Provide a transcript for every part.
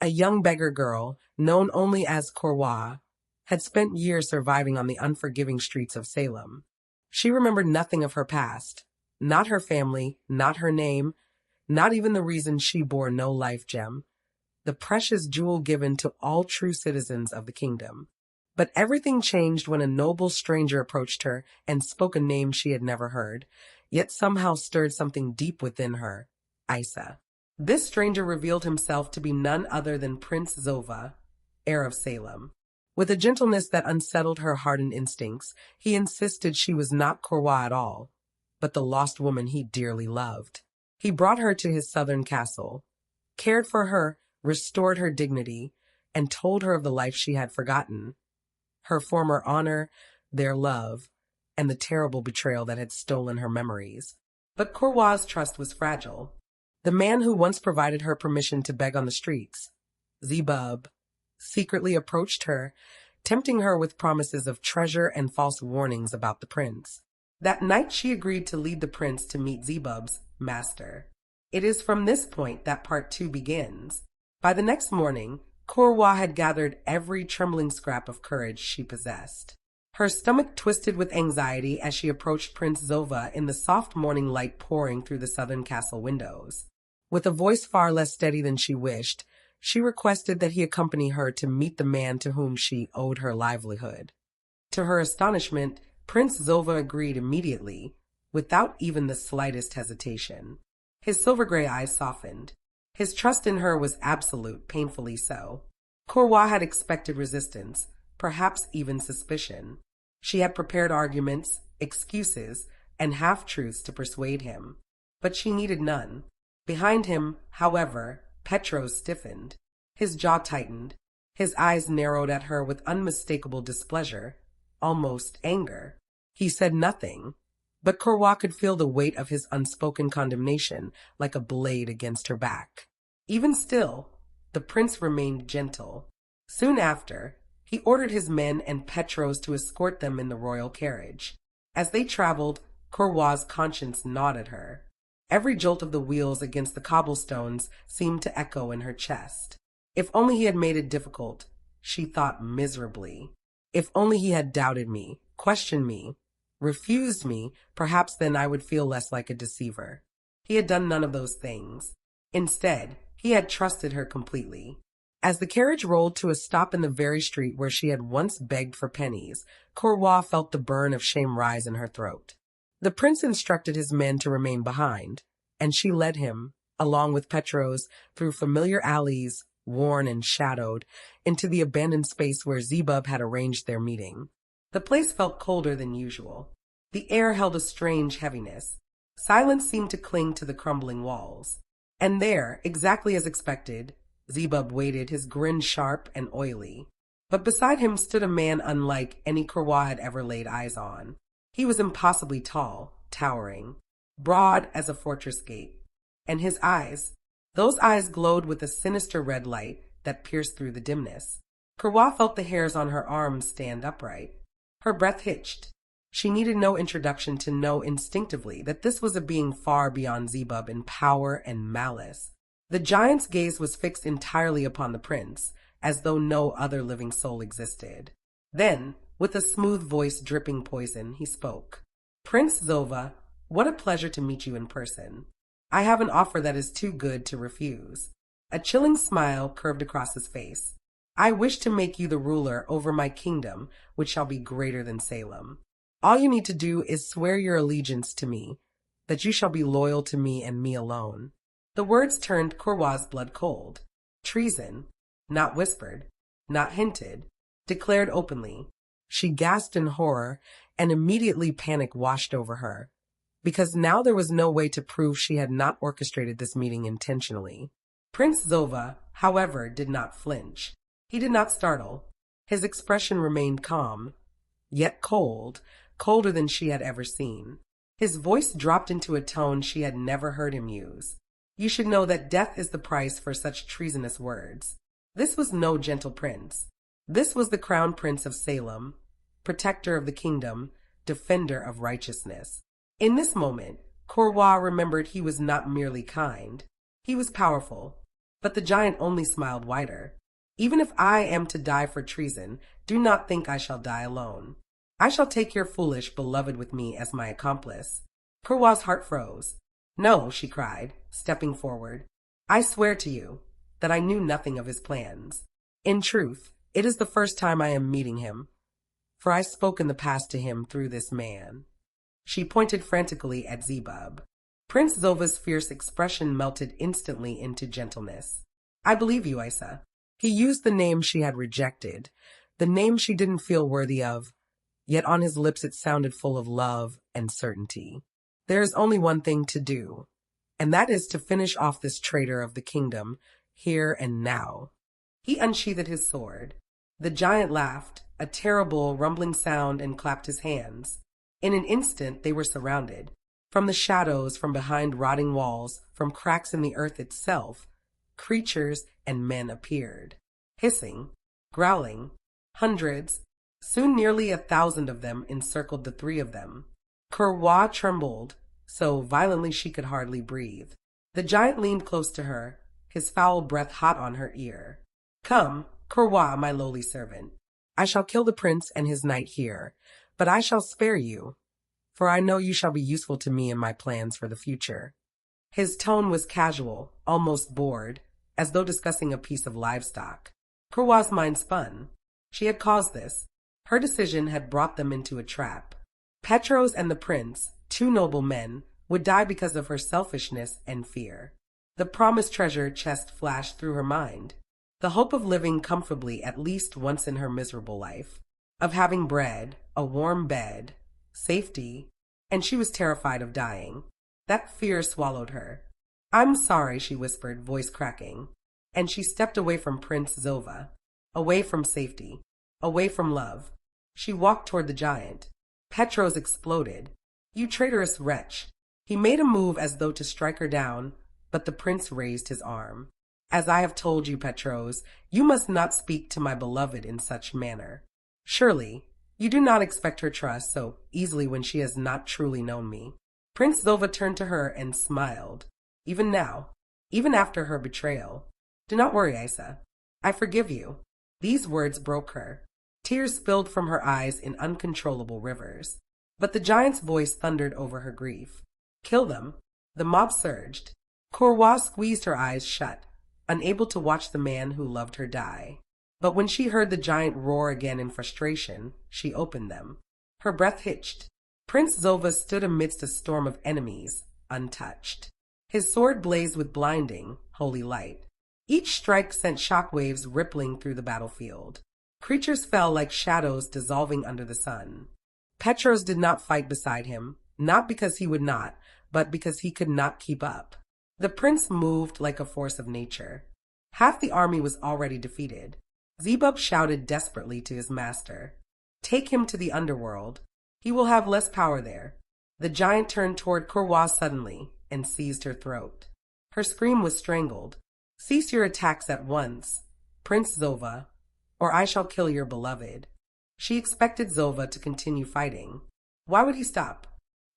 a young beggar girl, known only as Korwa, had spent years surviving on the unforgiving streets of Salem. She remembered nothing of her past, not her family, not her name, not even the reason she bore no life gem, the precious jewel given to all true citizens of the kingdom. But everything changed when a noble stranger approached her and spoke a name she had never heard, yet somehow stirred something deep within her: Isa. This stranger revealed himself to be none other than Prince Zova, heir of Salem. With a gentleness that unsettled her hardened instincts, he insisted she was not Korwa at all, but the lost woman he dearly loved. He brought her to his southern castle, cared for her, restored her dignity, and told her of the life she had forgotten, her former honor, their love, and the terrible betrayal that had stolen her memories. But Korwa's trust was fragile. The man who once provided her permission to beg on the streets, Zebub, secretly approached her, tempting her with promises of treasure and false warnings about the prince. That night she agreed to lead the prince to meet Zebub's master. It is from this point that part 2 begins. By the next morning, Korwa had gathered every trembling scrap of courage she possessed. Her stomach twisted with anxiety as she approached Prince Zova in the soft morning light pouring through the southern castle windows. With a voice far less steady than she wished, she requested that he accompany her to meet the man to whom she owed her livelihood. To her astonishment, Prince Zova agreed immediately, without even the slightest hesitation. His silver-gray eyes softened. His trust in her was absolute, painfully so. Korwa had expected resistance, perhaps even suspicion. She had prepared arguments, excuses, and half-truths to persuade him, but she needed none. Behind him, however, Petros stiffened. His jaw tightened. His eyes narrowed at her with unmistakable displeasure, almost anger. He said nothing, but Korwa could feel the weight of his unspoken condemnation like a blade against her back. Even still, the prince remained gentle. Soon after, he ordered his men and Petros to escort them in the royal carriage. As they traveled, Korwa's conscience gnawed at her. Every jolt of the wheels against the cobblestones seemed to echo in her chest. If only he had made it difficult, she thought miserably. If only he had doubted me, questioned me, refused me, perhaps then I would feel less like a deceiver. He had done none of those things. Instead, he had trusted her completely. As the carriage rolled to a stop in the very street where she had once begged for pennies, Korwa felt the burn of shame rise in her throat. The prince instructed his men to remain behind, and she led him, along with Petros, through familiar alleys, worn and shadowed, into the abandoned space where Zebub had arranged their meeting. The place felt colder than usual. The air held a strange heaviness. Silence seemed to cling to the crumbling walls. And there, exactly as expected, Zebub waited, his grin sharp and oily. But beside him stood a man unlike any Korwa had ever laid eyes on. He was impossibly tall, towering, broad as a fortress gate. And his eyes, those eyes glowed with a sinister red light that pierced through the dimness. Korwa felt the hairs on her arms stand upright. Her breath hitched. She needed no introduction to know instinctively that this was a being far beyond Zebub in power and malice. The giant's gaze was fixed entirely upon the prince, as though no other living soul existed. Then, with a smooth voice dripping poison, he spoke. "Prince Zova, what a pleasure to meet you in person. I have an offer that is too good to refuse." A chilling smile curved across his face. "I wish to make you the ruler over my kingdom, which shall be greater than Salem. All you need to do is swear your allegiance to me, that you shall be loyal to me and me alone." The words turned Korwa's blood cold. Treason, not whispered, not hinted, declared openly. She gasped in horror, and immediately panic washed over her, because now there was no way to prove she had not orchestrated this meeting intentionally. Prince Zova, however, did not flinch. He did not startle. His expression remained calm, yet cold, colder than she had ever seen. His voice dropped into a tone she had never heard him use. "You should know that death is the price for such treasonous words." This was no gentle prince. This was the crown prince of Salem, protector of the kingdom, defender of righteousness. In this moment, Korwa remembered he was not merely kind. He was powerful. But the giant only smiled wider. Even if I am to die for treason, do not think I shall die alone. I shall take your foolish beloved with me as my accomplice. Kurwa's heart froze. No, she cried, stepping forward. I swear to you that I knew nothing of his plans. In truth, it is the first time I am meeting him, for I spoke in the past to him through this man. She pointed frantically at Zebub. Prince Zova's fierce expression melted instantly into gentleness. I believe you, Isa. He used the name she had rejected, the name she didn't feel worthy of, yet on his lips it sounded full of love and certainty. There is only one thing to do, and that is to finish off this traitor of the kingdom, here and now. He unsheathed his sword. The giant laughed, a terrible, rumbling sound, and clapped his hands. In an instant they were surrounded. From the shadows, from behind rotting walls, from cracks in the earth itself, creatures and men appeared. Hissing, growling, hundreds, soon nearly 1,000 of them encircled the three of them. Kurwa trembled so violently she could hardly breathe. The giant leaned close to her, his foul breath hot on her ear. Come, Kurwa, my lowly servant. I shall kill the prince and his knight here, but I shall spare you, for I know you shall be useful to me in my plans for the future. His tone was casual, almost bored, as though discussing a piece of livestock. Kurwa's mind spun. She had caused this. Her decision had brought them into a trap. Petros and the prince, two noble men, would die because of her selfishness and fear. The promised treasure chest flashed through her mind. The hope of living comfortably at least once in her miserable life, of having bread, a warm bed, safety, and she was terrified of dying. That fear swallowed her. I'm sorry, she whispered, voice cracking, and she stepped away from Prince Zova, away from safety, away from love. She walked toward the giant. Petros exploded. You traitorous wretch. He made a move as though to strike her down, but the prince raised his arm. As I have told you, Petros, you must not speak to my beloved in such manner. Surely, you do not expect her trust so easily when she has not truly known me. Prince Zova turned to her and smiled. Even now, even after her betrayal. Do not worry, Isa. I forgive you. These words broke her. Tears spilled from her eyes in uncontrollable rivers. But the giant's voice thundered over her grief. Kill them. The mob surged. Kurwa squeezed her eyes shut, unable to watch the man who loved her die. But when she heard the giant roar again in frustration, she opened them. Her breath hitched. Prince Zova stood amidst a storm of enemies, untouched. His sword blazed with blinding, holy light. Each strike sent shockwaves rippling through the battlefield. Creatures fell like shadows dissolving under the sun. Petros did not fight beside him, not because he would not, but because he could not keep up. The prince moved like a force of nature. Half the army was already defeated. Zebub shouted desperately to his master. Take him to the underworld. He will have less power there. The giant turned toward Kurwa suddenly and seized her throat. Her scream was strangled. Cease your attacks at once, Prince Zova, or I shall kill your beloved. She expected Zova to continue fighting. Why would he stop?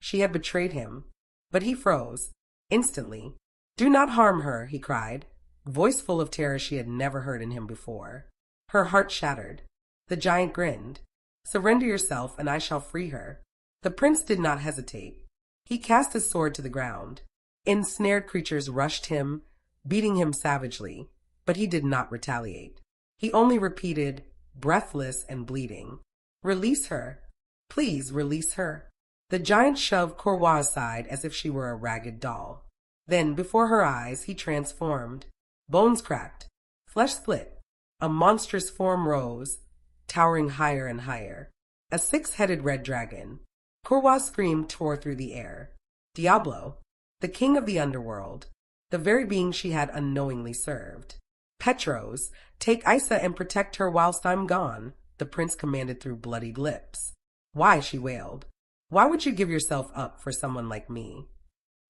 She had betrayed him. But he froze. Instantly. Do not harm her, he cried, voice full of terror she had never heard in him before. Her heart shattered. The giant grinned. Surrender yourself, and I shall free her. The prince did not hesitate. He cast his sword to the ground. Ensnared creatures rushed him, beating him savagely, but he did not retaliate. He only repeated, breathless and bleeding, Release her. Please release her. The giant shoved Kurwa aside as if she were a ragged doll. Then, before her eyes, he transformed. Bones cracked. Flesh split. A monstrous form rose, towering higher and higher. A 6-headed red dragon. Kurwa's scream tore through the air. Diablo, the king of the underworld, the very being she had unknowingly served. Petros, take Isa and protect her whilst I'm gone, the prince commanded through bloodied lips. Why, she wailed. Why would you give yourself up for someone like me?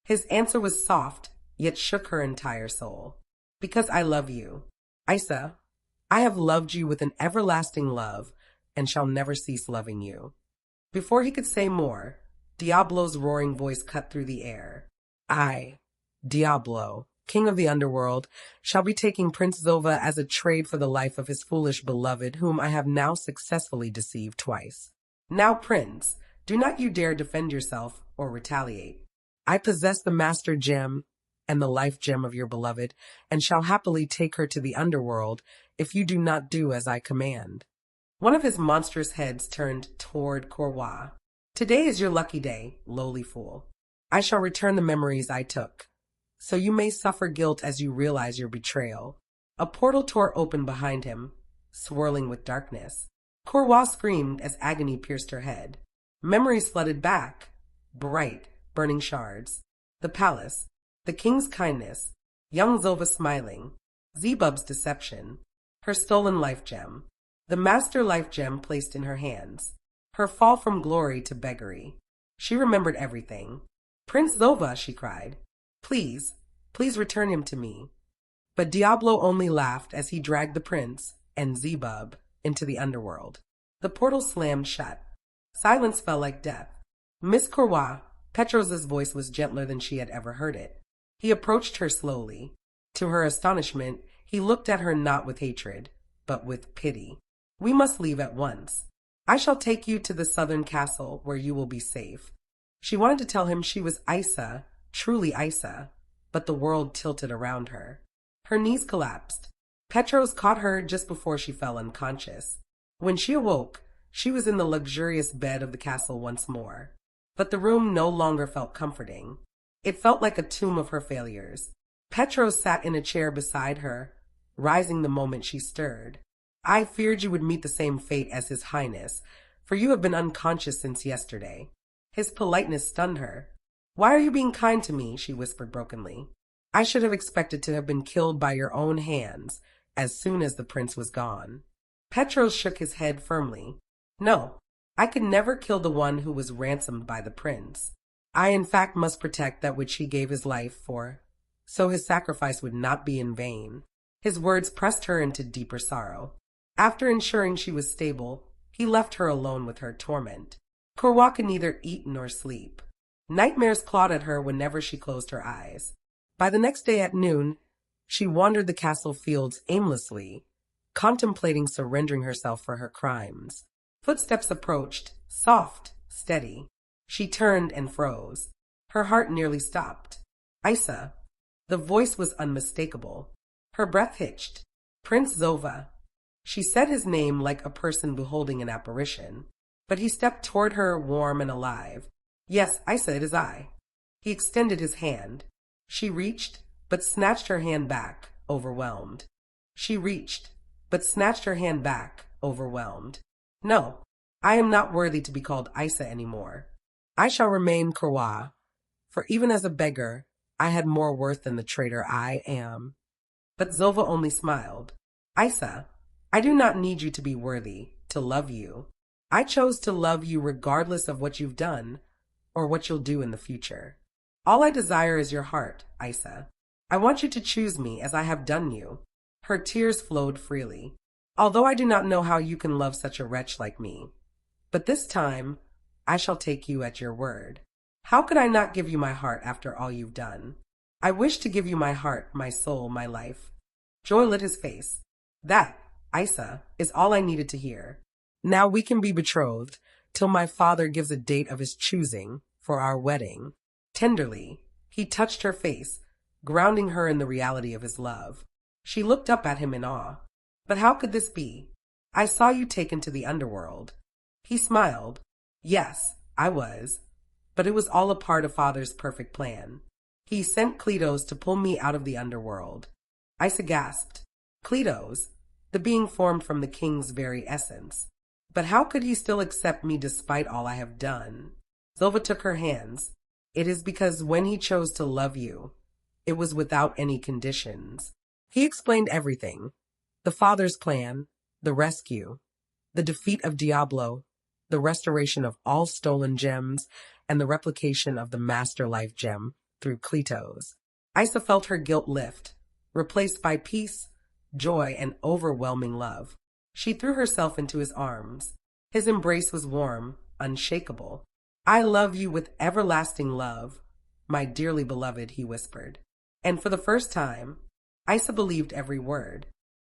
His answer was soft, yet shook her entire soul. Because I love you. Isa, I have loved you with an everlasting love and shall never cease loving you. Before he could say more, Diablo's roaring voice cut through the air. I, Diablo, king of the underworld, shall be taking Prince Zova as a trade for the life of his foolish beloved, whom I have now successfully deceived twice. Now, Prince, do not you dare defend yourself or retaliate. I possess the master gem and the life gem of your beloved, and shall happily take her to the underworld if you do not do as I command. One of his monstrous heads turned toward Corwa. Today is your lucky day, lowly fool. I shall return the memories I took, so you may suffer guilt as you realize your betrayal. A portal tore open behind him, swirling with darkness. Corwa screamed as agony pierced her head. Memories flooded back, bright, burning shards. The palace, the king's kindness, young Zova smiling, Zebub's deception, her stolen life gem, the master life gem placed in her hands, her fall from glory to beggary. She remembered everything. Prince Zova, she cried. Please, please return him to me. But Diablo only laughed as he dragged the prince and Zebub into the underworld. The portal slammed shut. Silence fell like death. Miss Corwa, Petros's voice was gentler than she had ever heard it. He approached her slowly. To her astonishment, he looked at her not with hatred, but with pity. We must leave at once. I shall take you to the southern castle where you will be safe. She wanted to tell him she was Isa, truly Isa, but the world tilted around her. Her knees collapsed. Petros caught her just before she fell unconscious. When she awoke, she was in the luxurious bed of the castle once more. But the room no longer felt comforting. It felt like a tomb of her failures. Petros sat in a chair beside her, rising the moment she stirred. I feared you would meet the same fate as His Highness, for you have been unconscious since yesterday. His politeness stunned her. Why are you being kind to me? She whispered brokenly. I should have expected to have been killed by your own hands as soon as the prince was gone. Petros shook his head firmly. No, I could never kill the one who was ransomed by the prince. I in fact must protect that which he gave his life for, so his sacrifice would not be in vain. His words pressed her into deeper sorrow. After ensuring she was stable, he left her alone with her torment. Corwa could neither eat nor sleep. Nightmares clawed at her whenever she closed her eyes. By the next day at noon, she wandered the castle fields aimlessly, contemplating surrendering herself for her crimes. Footsteps approached, soft, steady. She turned and froze. Her heart nearly stopped. Isa. The voice was unmistakable. Her breath hitched. Prince Zova. She said his name like a person beholding an apparition. But he stepped toward her, warm and alive. Yes, Isa, it is I. He extended his hand. She reached, but snatched her hand back, overwhelmed. She reached, but snatched her hand back, overwhelmed. No, I am not worthy to be called Isa anymore. I shall remain Corwa, for even as a beggar, I had more worth than the traitor I am. But Zova only smiled. Isa, I do not need you to be worthy, to love you. I chose to love you regardless of what you've done, or what you'll do in the future. All I desire is your heart, Isa. I want you to choose me as I have done you. Her tears flowed freely. Although I do not know how you can love such a wretch like me. But this time, I shall take you at your word. How could I not give you my heart after all you've done? I wish to give you my heart, my soul, my life. Joy lit his face. That, Isa, is all I needed to hear. Now we can be betrothed, till my father gives a date of his choosing for our wedding. Tenderly, he touched her face, grounding her in the reality of his love. She looked up at him in awe. But how could this be? I saw you taken to the underworld. He smiled. Yes, I was. But it was all a part of Father's perfect plan. He sent Kletos to pull me out of the underworld. Isa gasped. Kletos, the being formed from the king's very essence. But how could he still accept me despite all I have done? Zova took her hands. It is because when he chose to love you, it was without any conditions. He explained everything. The father's plan, the rescue, the defeat of Diablo, the restoration of all stolen gems, and the replication of the master life gem through Kletos. Isa felt her guilt lift, replaced by peace, joy, and overwhelming love. She threw herself into his arms. His embrace was warm, unshakable. I love you with everlasting love, my dearly beloved, he whispered. And for the first time, Isa believed every word.